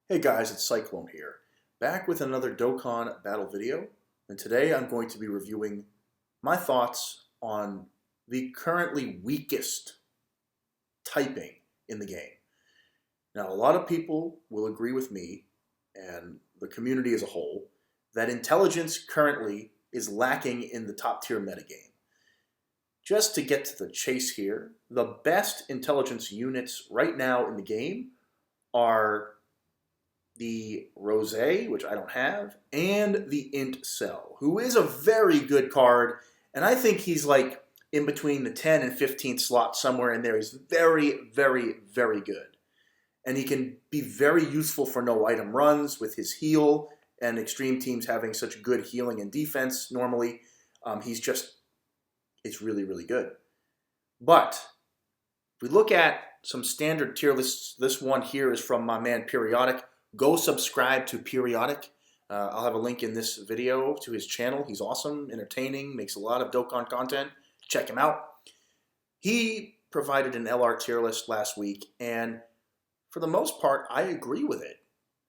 Hey guys, it's Cyclone here, back with another Dokkan battle video, and today I'm going to be reviewing my thoughts on the currently weakest typing in the game. Now, a lot of people will agree with me, and the community as a whole, that intelligence currently is lacking in the top tier metagame. Just to get to the chase here, the best intelligence units right now in the game are the Rose, which I don't have, and the INT Cell, who is a very good card, and I think he's like in between the 10 and 15th slot somewhere in there. He's very, very, very good. And he can be very useful for no item runs with his heal, and extreme teams having such good healing and defense normally. It's really, really good. But if we look at some standard tier lists, this one here is from my man Periodic. Go subscribe to Periodic. I'll have a link in this video to his channel. He's awesome, entertaining, makes a lot of Dokkan content. Check him out. He provided an LR tier list last week, and for the most part, I agree with it.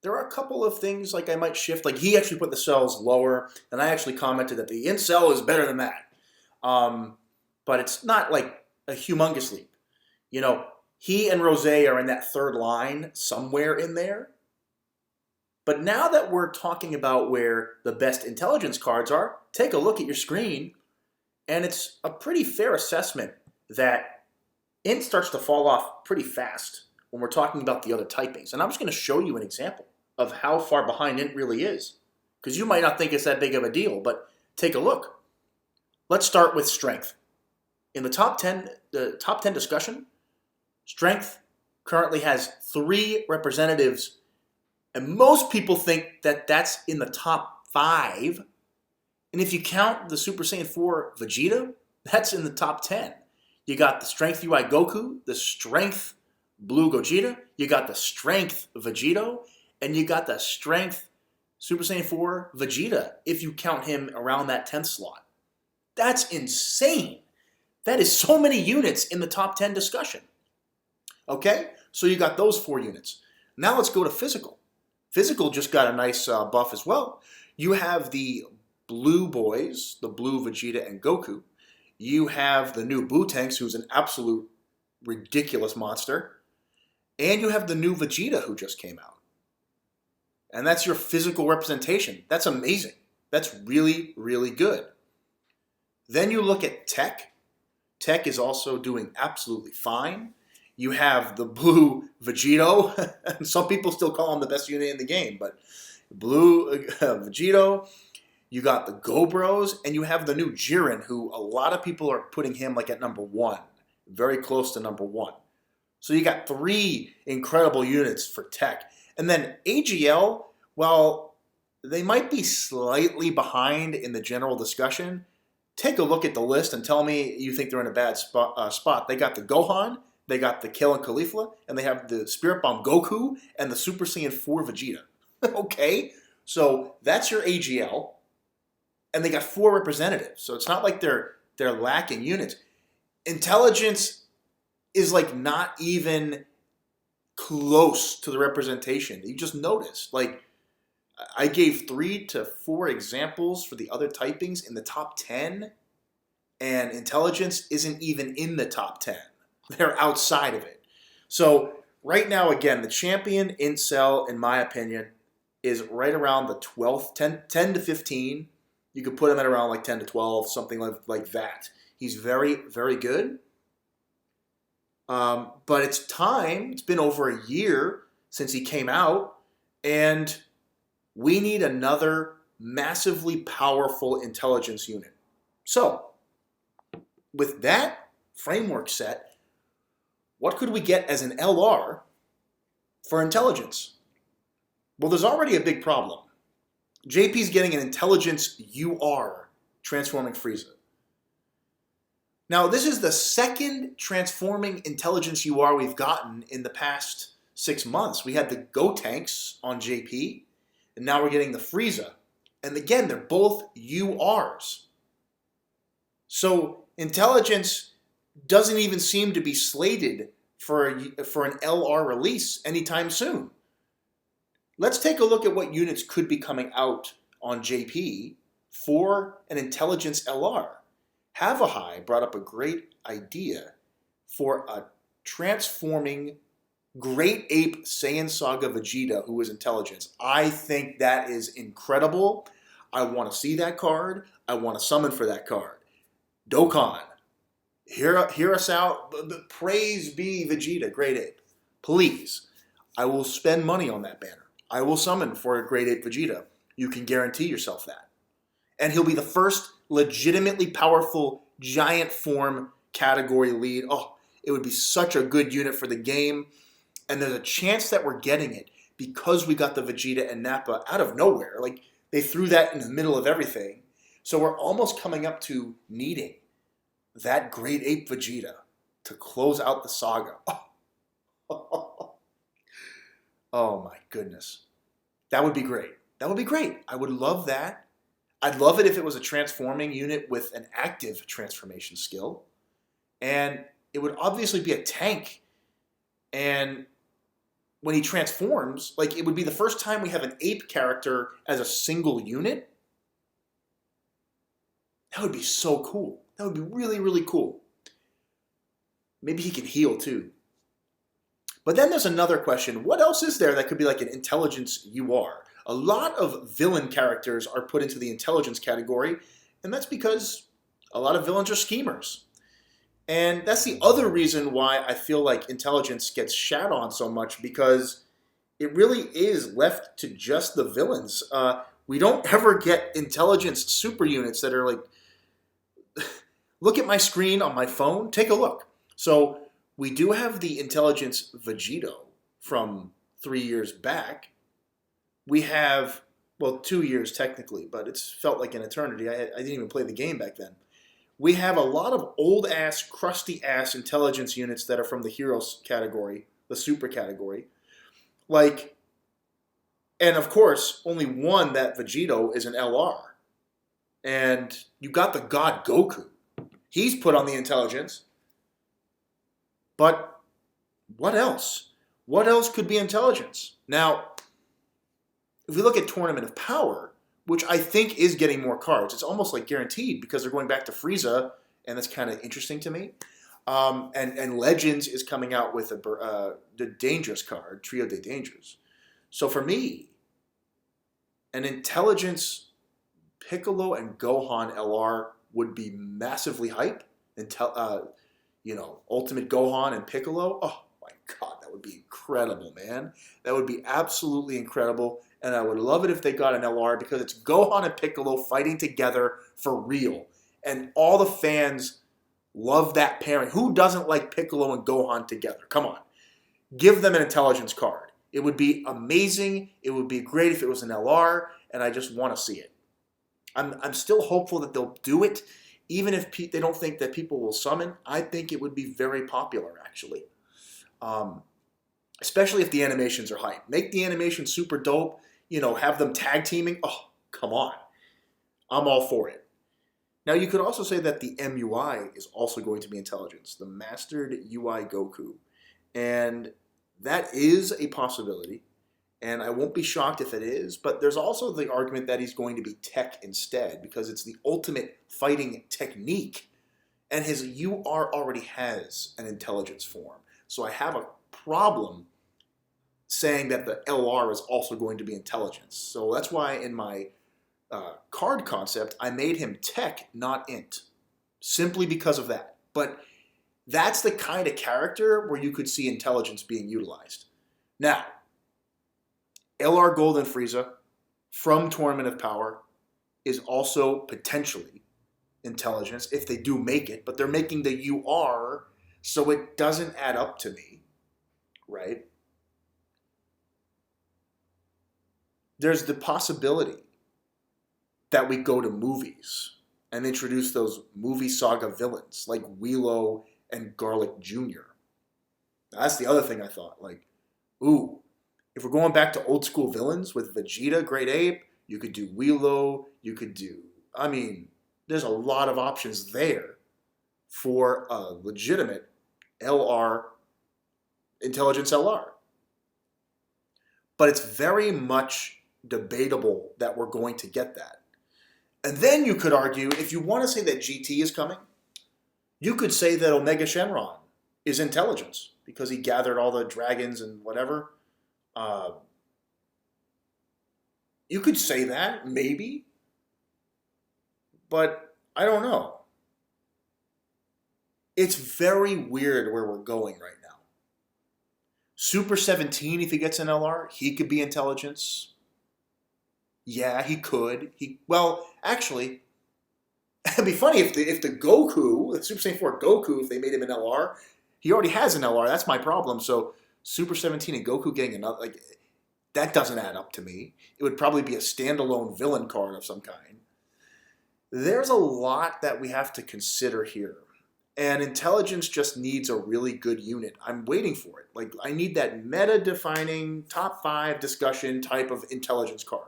There are a couple of things like I might shift. Like he actually put the cells lower, and I actually commented that the INT cell is better than that. But it's not like a humongous leap. You know, he and Rose are in that third line somewhere in there. But now that we're talking about where the best intelligence cards are, take a look at your screen, and it's a pretty fair assessment that INT starts to fall off pretty fast when we're talking about the other typings. And I'm just going to show you an example of how far behind INT really is, because you might not think it's that big of a deal, but take a look. Let's start with strength. In the top 10 discussion, strength currently has 3 representatives. And most people think that that's in the top 5. And if you count the Super Saiyan 4 Vegeta, that's in the top 10. You got the Strength UI Goku, the Strength Blue Gogeta, you got the Strength Vegito, and you got the Strength Super Saiyan 4 Vegeta, if you count him around that 10th slot. That's insane. That is so many units in the top 10 discussion. Okay, so you got those 4 units. Now let's go to physical. Physical just got a nice buff as well. You have the blue boys, the blue Vegeta and Goku. You have the new Bootanks, who's an absolute ridiculous monster. And you have the new Vegeta who just came out. And that's your physical representation. That's amazing. That's really, really good. Then you look at tech. Tech is also doing absolutely fine. You have the blue Vegito. Some people still call him the best unit in the game, but blue Vegito. You got the Go-Bros, and you have the new Jiren, who a lot of people are putting him like at number 1, very close to number 1. So you got 3 incredible units for tech. And then AGL, well, they might be slightly behind in the general discussion. Take a look at the list and tell me you think they're in a bad spot. They got the Gohan, they got the Kale and Caulifla, and they have the Spirit Bomb Goku and the Super Saiyan 4 Vegeta. Okay, so that's your AGL, and they got 4 representatives. So it's not like they're lacking units. Intelligence is like not even close to the representation. You just noticed. Like I gave 3 to 4 examples for the other typings in the top 10, and intelligence isn't even in the top 10. They're outside of it. So right now, again, the champion INT Cell, in my opinion, is right around the 12th, 10 to 15. You could put him at around like 10 to 12, something like that. He's very, very good. But it's time. It's been over a year since he came out, and we need another massively powerful intelligence unit. So, with that framework set, what could we get as an LR for intelligence? Well, there's already a big problem. JP's getting an intelligence UR transforming Frieza. Now, this is the second transforming intelligence UR we've gotten in the past 6 months. We had the Gotenks on JP, and now we're getting the Frieza. And again, they're both URs. So intelligence doesn't even seem to be slated for an LR release anytime soon. let's take a look at what units could be coming out on JP for an intelligence LR. Havahai brought up a great idea for a transforming Great Ape Saiyan Saga Vegeta who is intelligence. I think that is incredible. I want to see that card. I want to summon for that card. Dokkan, hear us out. Praise be Vegeta, Great Ape. Please, I will spend money on that banner. I will summon for a Great Ape Vegeta. You can guarantee yourself that. And he'll be the first legitimately powerful giant form category lead. Oh, it would be such a good unit for the game. And there's a chance that we're getting it because we got the Vegeta and Nappa out of nowhere. Like, they threw that in the middle of everything. So we're almost coming up to needing that Great Ape Vegeta to close out the saga. Oh, oh my goodness. That would be great. That would be great. I would love that. I'd love it if it was a transforming unit with an active transformation skill. And it would obviously be a tank. And when he transforms, like, it would be the first time we have an ape character as a single unit. That would be so cool. That would be really, really cool. Maybe he can heal too. But then there's another question. What else is there that could be like an intelligence UR? A lot of villain characters are put into the intelligence category, and that's because a lot of villains are schemers. And that's the other reason why I feel like intelligence gets shat on so much, because it really is left to just the villains. We don't ever get intelligence super units that are like, look at my screen on my phone, take a look. So we do have the intelligence Vegito from 3 years back. We have, well, 2 years technically, but it's felt like an eternity. I didn't even play the game back then. We have a lot of old-ass, crusty-ass intelligence units that are from the Heroes category, the Super category. Like, and of course, only one, that Vegito, is an LR. And you got the God Goku. He's put on the intelligence. But what else? What else could be intelligence? Now, if we look at Tournament of Power, which I think is getting more cards, it's almost like guaranteed because they're going back to Frieza, and that's kind of interesting to me. And Legends is coming out with the Dangerous card, Trio de Dangers. So for me, an intelligence Piccolo and Gohan LR would be massively hype. Ultimate Gohan and Piccolo. Oh my God, that would be incredible, man. That would be absolutely incredible. And I would love it if they got an LR because it's Gohan and Piccolo fighting together for real. And all the fans love that pairing. Who doesn't like Piccolo and Gohan together? Come on. Give them an intelligence card. It would be amazing. It would be great if it was an LR, and I just want to see it. I'm still hopeful that they'll do it, even if they don't think that people will summon. I think it would be very popular, actually. Especially if the animations are hype. Make the animation super dope. Have them tag teaming. Oh, come on. I'm all for it. Now, you could also say that the MUI is also going to be intelligence, the Mastered UI Goku. And that is a possibility, and I won't be shocked if it is, but there's also the argument that he's going to be tech instead, because it's the ultimate fighting technique, and his UR already has an intelligence form. So I have a problem saying that the LR is also going to be intelligence. So that's why in my card concept, I made him tech, not int, simply because of that. But that's the kind of character where you could see intelligence being utilized. Now, LR Golden Frieza from Tournament of Power is also potentially intelligence if they do make it, but they're making the UR, so it doesn't add up to me, right? There's the possibility that we go to movies and introduce those movie saga villains like Wheelo and Garlic Jr. Now, that's the other thing I thought. Like, ooh, if we're going back to old school villains with Vegeta, Great Ape, you could do Wheelo, you could do, there's a lot of options there for a legitimate LR, intelligence LR. but it's very much debatable that we're going to get that. And then you could argue, if you want to say that GT is coming, you could say that Omega Shenron is intelligence because he gathered all the dragons and whatever. You could say that, maybe, but I don't know. It's very weird where we're going right now. Super 17, if he gets an LR, he could be intelligence. Yeah, he could. Well, actually, it'd be funny if the Goku, the Super Saiyan 4 Goku, if they made him an LR, he already has an LR. That's my problem. So Super 17 and Goku getting another, like, that doesn't add up to me. It would probably be a standalone villain card of some kind. There's a lot that we have to consider here. And intelligence just needs a really good unit. I'm waiting for it. Like, I need that meta-defining top 5 discussion type of intelligence card.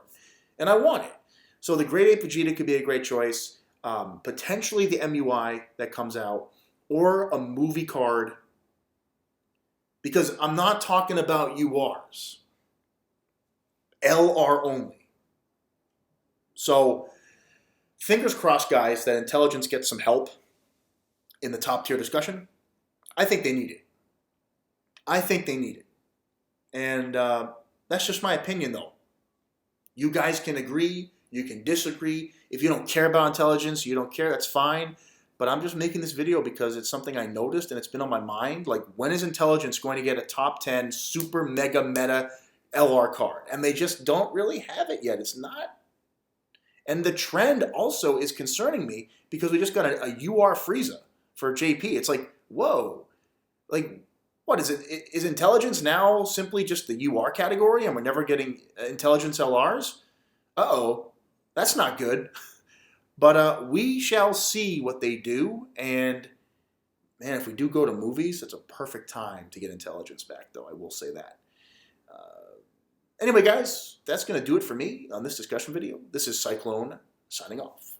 And I want it. So the Grade 8 Vegeta could be a great choice. Potentially the MUI that comes out. Or a movie card. Because I'm not talking about URs. LR only. So, fingers crossed, guys, that intelligence gets some help in the top tier discussion. I think they need it. I think they need it. And that's just my opinion, though. You guys can agree. You can disagree. If you don't care about intelligence, you don't care, that's fine. But I'm just making this video because it's something I noticed and it's been on my mind. Like, when is intelligence going to get a top 10 super mega meta LR card? And they just don't really have it yet. It's not. And the trend also is concerning me because we just got a UR Frieza for JP. It's like, whoa. Like, what is it? Is intelligence now simply just the UR category and we're never getting intelligence LRs? Uh-oh. That's not good. But we shall see what they do. And, man, if we do go to movies, it's a perfect time to get intelligence back, though. I will say that. Anyway, guys, that's going to do it for me on this discussion video. This is Cyclone signing off.